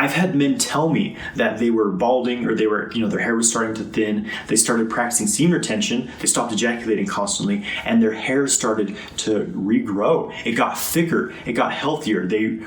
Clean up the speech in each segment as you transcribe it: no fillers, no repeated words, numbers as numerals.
I've had men tell me that they were balding or they were, their hair was starting to thin. They started practicing semen retention. They stopped ejaculating constantly and their hair started to regrow. It got thicker. It got healthier. They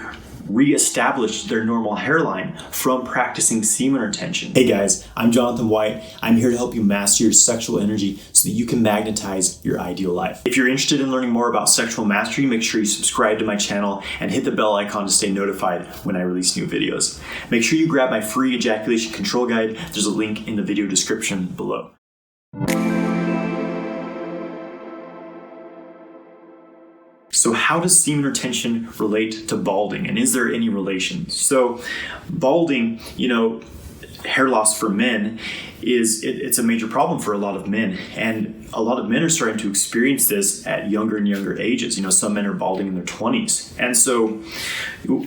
reestablished their normal hairline from practicing semen retention. Hey guys, I'm Jonathan White. I'm here to help you master your sexual energy so that you can magnetize your ideal life. If you're interested in learning more about sexual mastery, make sure you subscribe to my channel and hit the bell icon to stay notified when I release new videos. Make sure you grab my free ejaculation control guide. There's a link in the video description below. So how does semen retention relate to balding, and is there any relation? So balding, hair loss for men it's a major problem for a lot of men, and a lot of men are starting to experience this at younger and younger ages. Some men are balding in their 20s. And so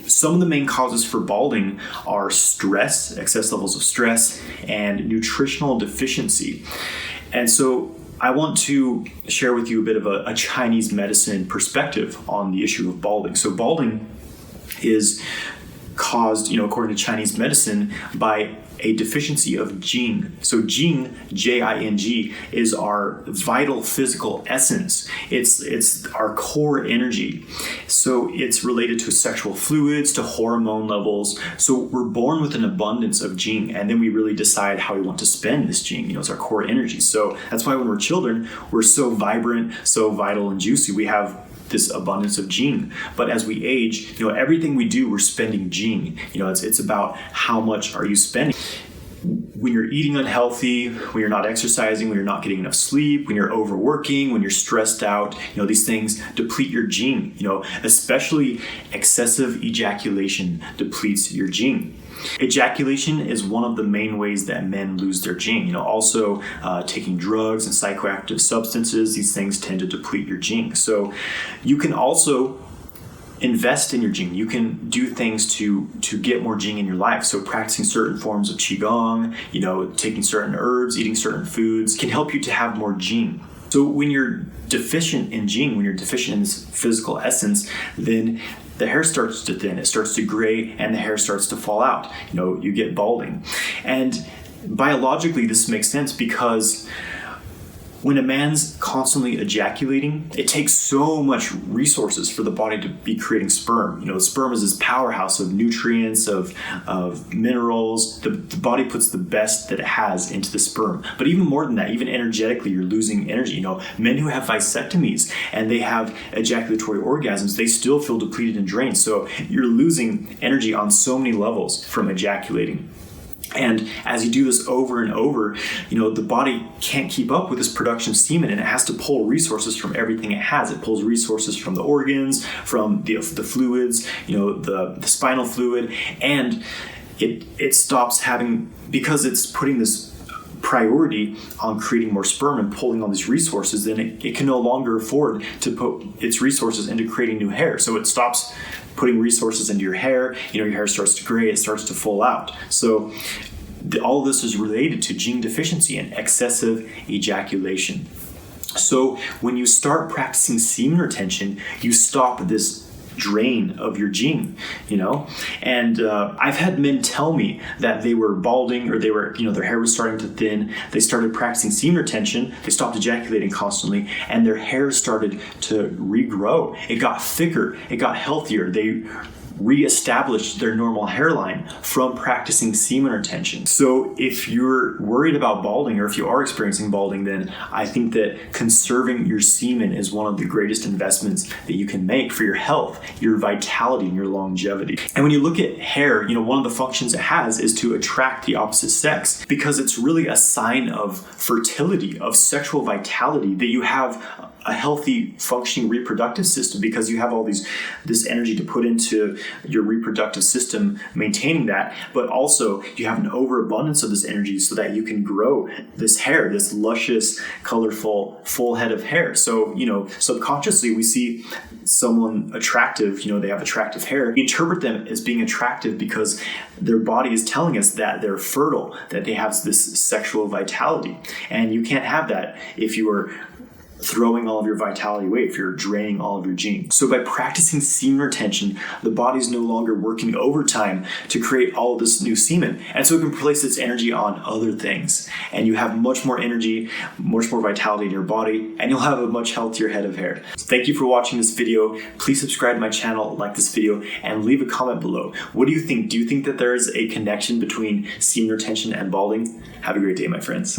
some of the main causes for balding are stress, excess levels of stress, and nutritional deficiency. And so I want to share with you a bit of a Chinese medicine perspective on the issue of balding. So balding is caused, according to Chinese medicine, by a deficiency of Jing. So Jing, J-I-N-G, is our vital physical essence. It's our core energy. So it's related to sexual fluids, to hormone levels. So we're born with an abundance of Jing, and then we really decide how we want to spend this Jing. It's our core energy. So that's why when we're children, we're so vibrant, so vital and juicy. We have this abundance of Jing. But as we age, everything we do, we're spending Jing. It's about how much are you spending. When you're eating unhealthy, when you're not exercising, when you're not getting enough sleep, when you're overworking, when you're stressed out, these things deplete your Jing. Especially excessive ejaculation depletes your Jing. Ejaculation is one of the main ways that men lose their Jing. Also, taking drugs and psychoactive substances, these things tend to deplete your Jing. So you can also invest in your Jing. You can do things to get more Jing in your life. So practicing certain forms of Qigong, taking certain herbs, eating certain foods can help you to have more Jing. So when you're deficient in Jing, when you're deficient in this physical essence, then the hair starts to thin, it starts to gray, and the hair starts to fall out. You get balding. And biologically, this makes sense because when a man's constantly ejaculating, it takes so much resources for the body to be creating sperm. Sperm is this powerhouse of nutrients, of minerals. The body puts the best that it has into the sperm. But even more than that, even energetically, you're losing energy. Men who have vasectomies and they have ejaculatory orgasms, they still feel depleted and drained. So you're losing energy on so many levels from ejaculating. And as you do this over and over, the body can't keep up with this production of semen, and it has to pull resources from everything it has. It pulls resources from the organs, from the fluids, the spinal fluid, and it stops having, because it's putting this priority on creating more sperm and pulling all these resources, then it can no longer afford to put its resources into creating new hair. So it stops putting resources into your hair. Your hair starts to gray, it starts to fall out. So all of this is related to Jing deficiency and excessive ejaculation. So when you start practicing semen retention, you stop this drain of your Jing, and I've had men tell me that they were balding or they were, their hair was starting to thin. They started practicing semen retention. They stopped ejaculating constantly, and their hair started to regrow. It got thicker. It got healthier. They reestablished their normal hairline from practicing semen retention. So if you're worried about balding, or if you are experiencing balding, then I think that conserving your semen is one of the greatest investments that you can make for your health, your vitality, and your longevity. And when you look at hair, one of the functions it has is to attract the opposite sex, because it's really a sign of fertility, of sexual vitality, that you have a healthy functioning reproductive system, because you have all this energy to put into your reproductive system, maintaining that, but also you have an overabundance of this energy so that you can grow this hair, this luscious, colorful, full head of hair. So, subconsciously we see someone attractive, they have attractive hair. We interpret them as being attractive because their body is telling us that they're fertile, that they have this sexual vitality. And you can't have that if you are throwing all of your vitality away, if you're draining all of your genes. So by practicing semen retention, the body's no longer working overtime to create all of this new semen. And so it can place its energy on other things. And you have much more energy, much more vitality in your body, and you'll have a much healthier head of hair. So thank you for watching this video. Please subscribe to my channel, like this video, and leave a comment below. What do you think? Do you think that there is a connection between semen retention and balding? Have a great day, my friends.